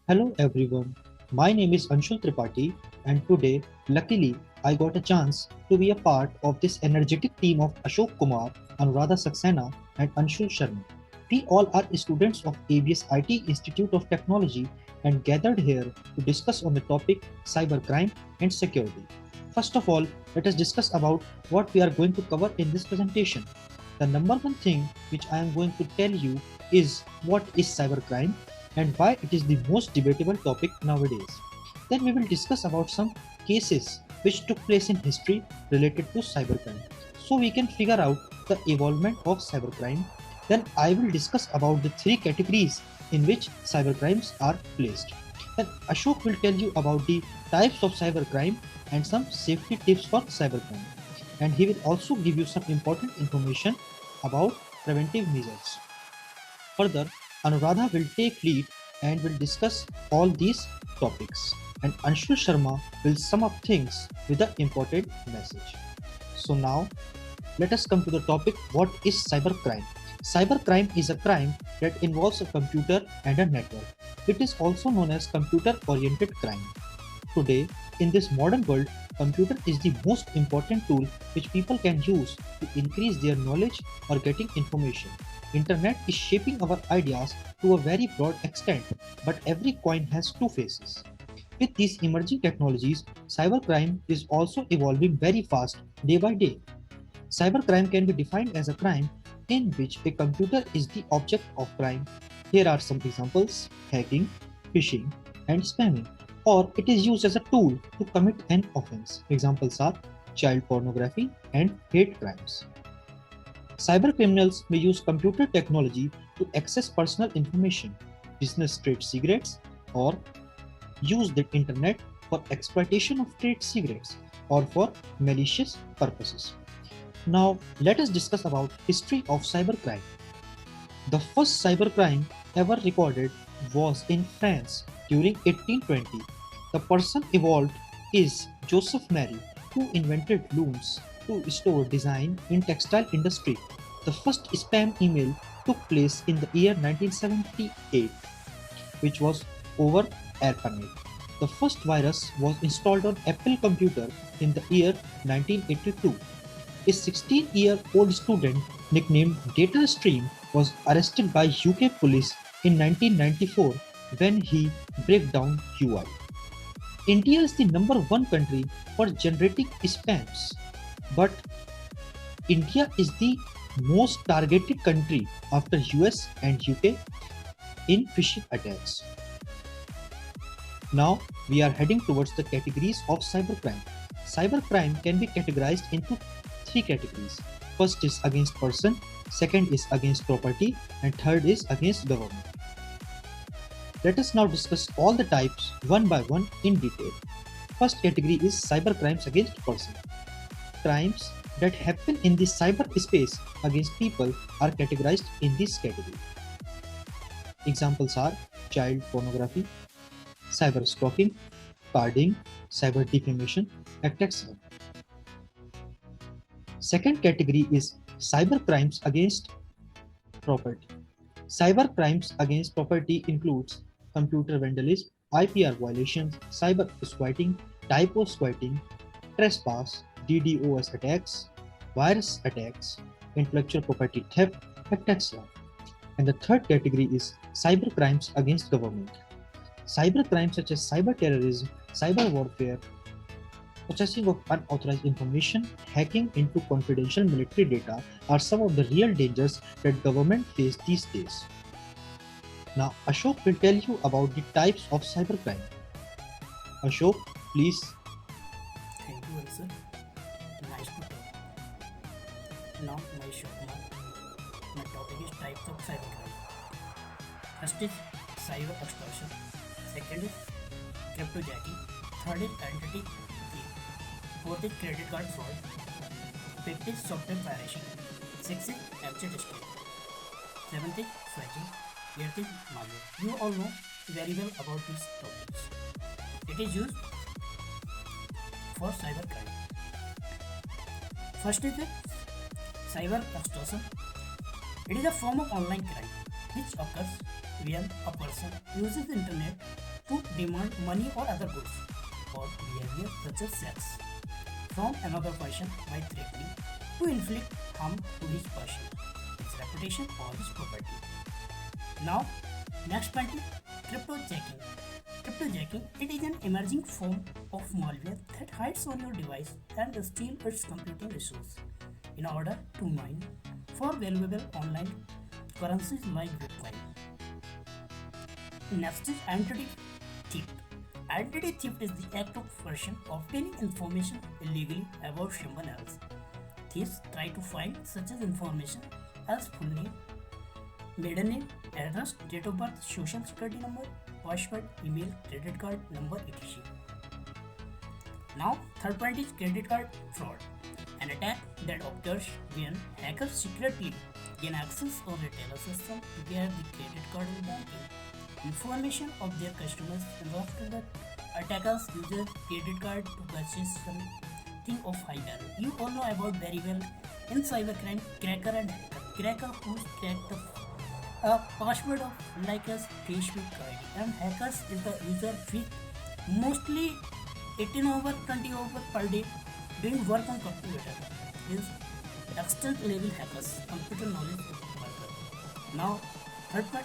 Hello everyone, my name is Anshul Tripathi, and today, luckily, I got a chance to be a part of this energetic team of Ashok Kumar, Anuradha Saxena, and Anshul Sharma. We all are students of ABS IT Institute of Technology and gathered here to discuss on the topic cybercrime and security. First of all, let us discuss about what we are going to cover in this presentation. The number one thing which I am going to tell you is what is cybercrime and why it is the most debatable topic nowadays. Then we will discuss about some cases which took place in history related to cybercrime so we can figure out the evolvement of cybercrime. Then I will discuss about the three categories in which cybercrimes are placed. Then Ashok will tell you about the types of cybercrime and some safety tips for cybercrime. And he will also give you some important information about preventive measures. Further, Anuradha will take lead and will discuss all these topics. And Anshul Sharma will sum up things with an important message. So now, let us come to the topic, what is cybercrime? Cybercrime is a crime that involves a computer and a network. It is also known as computer oriented crime. Today, in this modern world, computer is the most important tool which people can use to increase their knowledge or getting information. Internet is shaping our ideas to a very broad extent, but every coin has two faces. With these emerging technologies, cybercrime is also evolving very fast day by day. Cybercrime can be defined as a crime in which a computer is the object of crime. Here are some examples: hacking, phishing, and spamming. Or it is used as a tool to commit an offense. Examples are child pornography and hate crimes. Cybercriminals may use computer technology to access personal information, business trade secrets, or use the internet for exploitation of trade secrets or for malicious purposes. Now, let us discuss about history of cybercrime. The first cybercrime ever recorded was in France during 1820. The person involved is Joseph Mary, who invented looms to store design in textile industry. The first spam email took place in the year 1978, which was over ARPANET. The first virus was installed on Apple computer in the year 1982. A 16-year-old student nicknamed DataStream was arrested by UK police in 1994 when he broke down UI. India is the number one country for generating spams, but India is the most targeted country after US and UK in phishing attacks. Now we are heading towards the categories of cybercrime. Cybercrime can be categorized into three categories. First is against person, second is against property, and third is against government. Let us now discuss all the types one by one in detail. First category is cybercrimes against person. Crimes that happen in the cyberspace against people are categorized in this category. Examples are child pornography, cyber stalking, carding, cyber defamation, etc. Second category is cyber crimes against property. Cyber crimes against property includes computer vandalism, IPR violations, cyber squatting, typo squatting, trespass, DDoS attacks, virus attacks, intellectual property theft, etc. And the third category is cyber crimes against government. Cyber crimes such as cyber terrorism, cyber warfare, possessing of unauthorized information, hacking into confidential military data are some of the real dangers that government face these days. Now, Ashok will tell you about the types of cybercrime. Ashok, please. Thank you, Anshul. Nice to talk. Now, my show. My topic is types of cybercrime. First is cyber extortion. Second is cryptojacking. Third is identity thief. Fourth is credit card fraud. Fifth is software piracy. Sixth is abject escape. Seventh is phishing. Eighth is malware. You all know very well about these topics. It is used for cybercrime. First is the cyber extortion. It is a form of online crime which occurs when a person uses the internet to demand money or other goods, or behavior such as sex from another person by threatening to inflict harm to his person, his reputation, or his property. Now, next point is cryptojacking. Cryptojacking, it is an emerging form of malware that hides on your device and steals its computing resource in order to mine for valuable online currencies like Bitcoin. Next is identity theft. Identity theft is the act of person obtaining information illegally about someone else. Thieves try to find such as information as full name, maiden name, address, date of birth, social security number, password, email, credit card number, etc. Now, third point is credit card fraud, an attack that occurs when hackers secretly gain access of retailer system to get the credit card and banking information of their customers, and after that, attackers use their credit card to purchase something of high value. You all know about very well in cybercrime, cracker and hacker. Cracker who crack the password of like a Facebook ID, and hackers is the user fee mostly 18 over 20 over per day doing work on computer is extent level hackers, computer knowledge worker. Now, third part,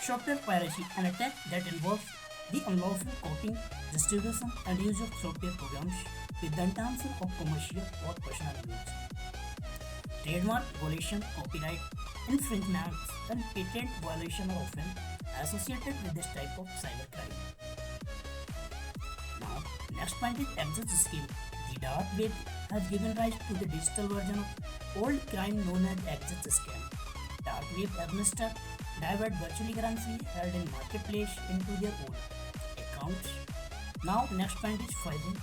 software piracy, an attack that involves the unlawful copying, distribution, and use of software programs with the intention of commercial or personal use. Trademark violation, copyright infringements, and patent violation are often associated with this type of cybercrime. Now, next point is exit scheme. The dark web has given rise to the digital version of old crime known as exit scam. Dark web administer divert virtual currency held in marketplace into their own accounts. Now, next point is phishing.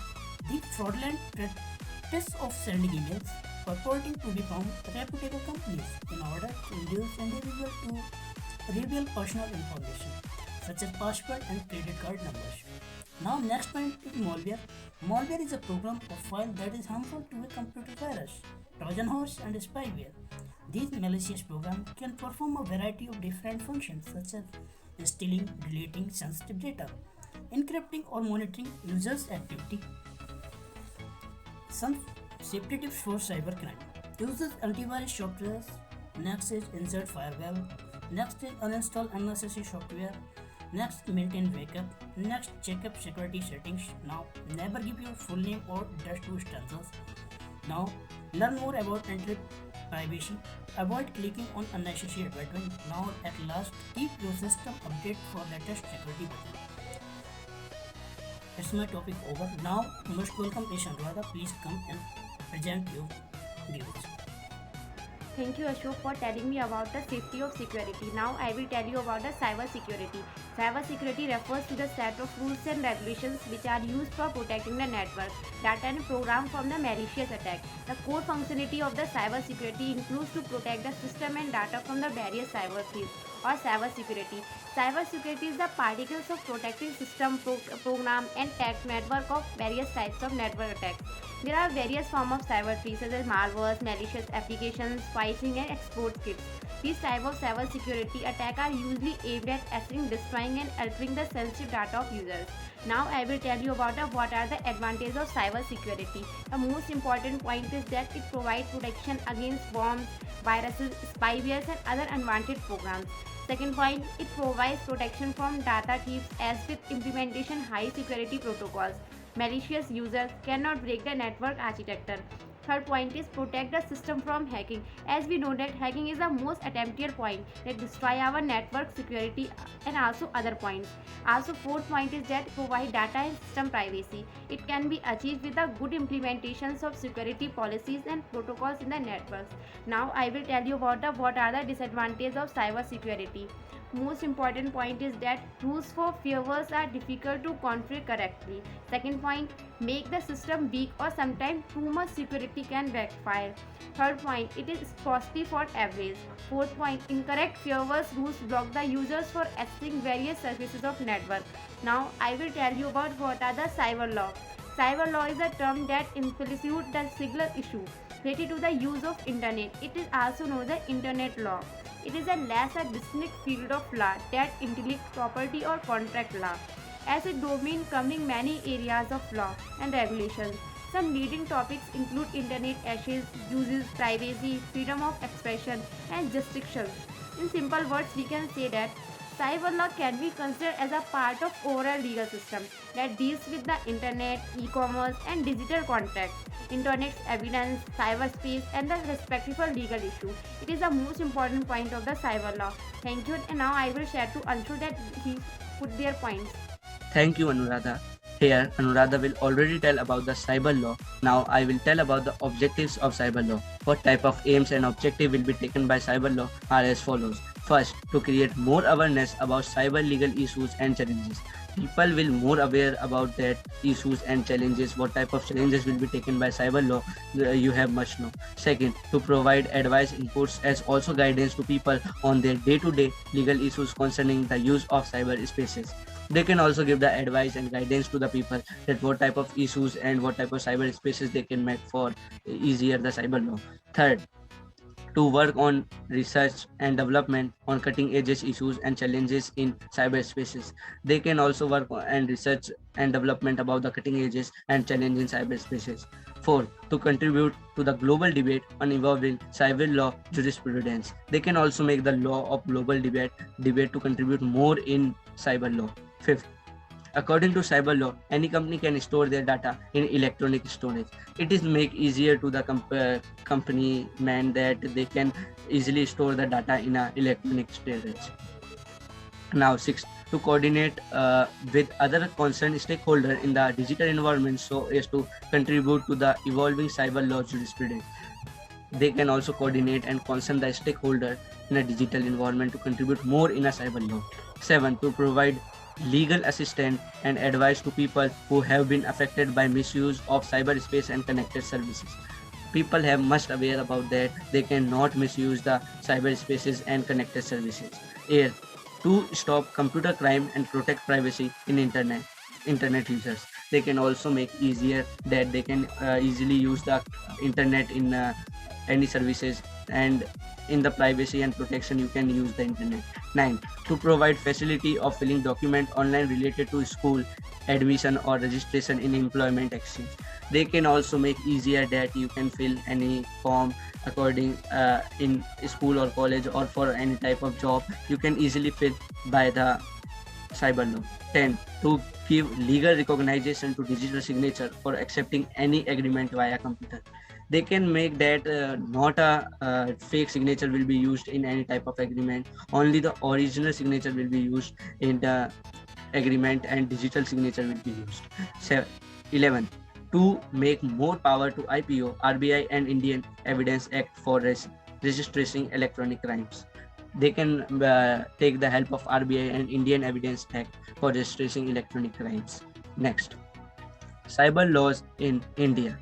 The fraudulent practice of sending emails purporting to be from reputable companies in order to induce individuals to reveal personal information such as password and credit card numbers. Now, next point is malware. Malware is a program or file that is harmful to a computer virus, Trojan horse, and spyware. These malicious programs can perform a variety of different functions such as stealing, deleting sensitive data, encrypting or monitoring users' activity. Some safety tips for cybercrime. Uses antivirus software. Next is insert firewall. Next is uninstall unnecessary software. Next, maintain backup. Next, check up security settings. Now, never give your full name or dash to strangers. Now, learn more about internet privacy. Avoid clicking on unnecessary advertisement. Now, at last, keep your system updated for latest security button. That's my topic over. Now, most welcome is Anuradha. Please come and present your views. Thank you, Ashok, for telling me about the safety of security. Now I will tell you about the cyber security. Cyber security refers to the set of rules and regulations which are used for protecting the network, data and program from the malicious attack. The core functionality of the cyber security includes to protect the system and data from the various cyber threats or cyber security. Cyber security is the particles of protecting system, program and tech network of various types of network attacks. There are various forms of cyber threats such as malwares, malicious applications, phishing and exploit scripts. These types of cyber security attacks are usually aimed at accessing, destroying and altering the sensitive data of users. Now I will tell you about what are the advantages of cyber security. The most important point is that it provides protection against bombs, viruses, spywares and other unwanted programs. Second point, it provides protection from data thieves as with implementation high security protocols. Malicious users cannot break the network architecture. Third point is protect the system from hacking. As we know that hacking is the most attempted point that destroy our network security and also other points. Also fourth point is that provide data and system privacy. It can be achieved with the good implementations of security policies and protocols in the networks. Now I will tell you about what are the disadvantages of cyber security. Most important point is that rules for firewalls are difficult to configure correctly. Second point, make the system weak or sometimes too much security can backfire. Third point, it is costly for average. Fourth point, incorrect firewalls rules block the users for accessing various services of network. Now I will tell you about what are the cyber law. Cyber law is a term that influences the singular issue related to the use of internet. It is also known as the internet law. It is a less a distinct field of law that intellect property or contract law. as a domain covering many areas of law and regulations. Some leading topics include internet access, uses, privacy, freedom of expression, and jurisdictions. In simple words, we can say that cyber law can be considered as a part of overall legal system that deals with the internet, e-commerce, and digital contracts, internet's evidence, cyberspace, and the respective legal issue. It is the most important point of the cyber law. Thank you, and now I will share to Anshu that he put their points. Thank you, Anuradha. Here, Anuradha will already tell about the cyber law. Now, I will tell about the objectives of cyber law. What type of aims and objective will be taken by cyber law are as follows. First, to create more awareness about cyber legal issues and challenges. People will more aware about that issues and challenges. What type of challenges will be taken by cyber law, you have much know. Second, to provide advice, inputs as also guidance to people on their day-to-day legal issues concerning the use of cyber spaces. They can also give the advice and guidance to the people that what type of issues and what type of cyber spaces they can make for easier the cyber law. Third, to work on research and development on cutting edge issues and challenges in cyberspaces. They can also work on research and development about the cutting edges and challenges in cyberspaces. Fourth, to contribute to the global debate on evolving cyber law jurisprudence. They can also make the law of global debate to contribute more in cyber law. Fifth, according to cyber law, any company can store their data in electronic storage. It is make easier to the company man that they can easily store the data in a electronic storage. Now, sixth, to coordinate with other concerned stakeholders in the digital environment so as to contribute to the evolving cyber law jurisprudence. They can also coordinate and concern the stakeholder in a digital environment to contribute more in a cyber law. 7. To provide legal assistance and advice to people who have been affected by misuse of cyberspace and connected services. People have must aware about that. They cannot misuse the cyberspaces and connected services. 8. To stop computer crime and protect privacy in internet users. They can also make easier that they can easily use the internet in any services, and in the privacy and protection you can use the internet. 9. To provide facility of filling document online related to school admission or registration in employment exchange. They can also make easier that you can fill any form according in school or college or for any type of job. You can easily fill by the cyber law. 10. To give legal recognition to digital signature for accepting any agreement via computer. They can make that not a fake signature will be used in any type of agreement. Only the original signature will be used in the agreement and digital signature will be used. 11. To make more power to IPO, RBI and Indian Evidence Act for registering electronic crimes. They can take the help of RBI and Indian Evidence Act for registering electronic crimes. Next, cyber laws in India.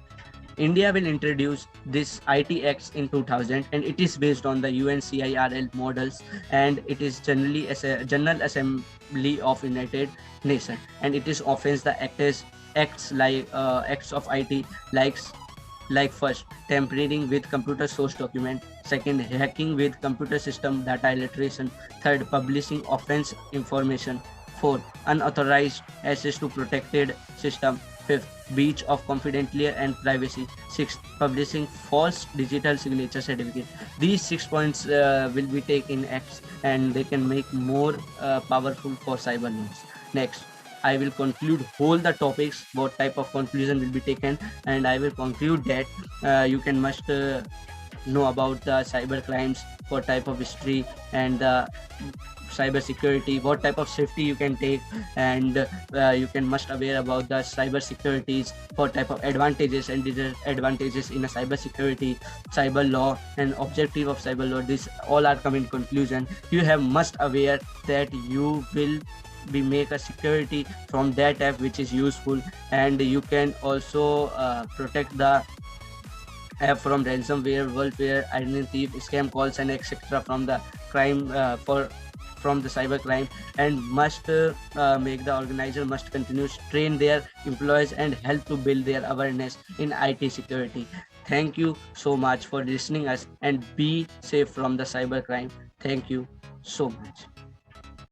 India will introduce this IT Act in 2000, and it is based on the UNCIRL models, and it is generally as a General Assembly of United Nations, and it is offense the acts like acts of IT like first, tampering with computer source document. Second, hacking with computer system data illustration. Third, publishing offense information. Fourth, unauthorized access to protected system. Fifth, breach of confidentiality and privacy. Sixth, publishing false digital signature certificate. These 6 points will be taken acts, and they can make more powerful for cyber laws. Next, I will conclude whole the topics, what type of conclusion will be taken, and I will conclude that you can must know about the cyber crimes, what type of history and the cyber security, what type of safety you can take, and you can must aware about the cyber securities, what type of advantages and disadvantages in a cyber security, cyber law and objective of cyber law. This all are come in conclusion. You have must aware that you will be make a security from that app which is useful, and you can also protect the app from ransomware, malware, identity scam calls and etc. from the crime from the cyber crime, and must make the organizer must continue to train their employees and help to build their awareness in IT security. Thank you so much for listening us, and be safe from the cyber crime. Thank you so much.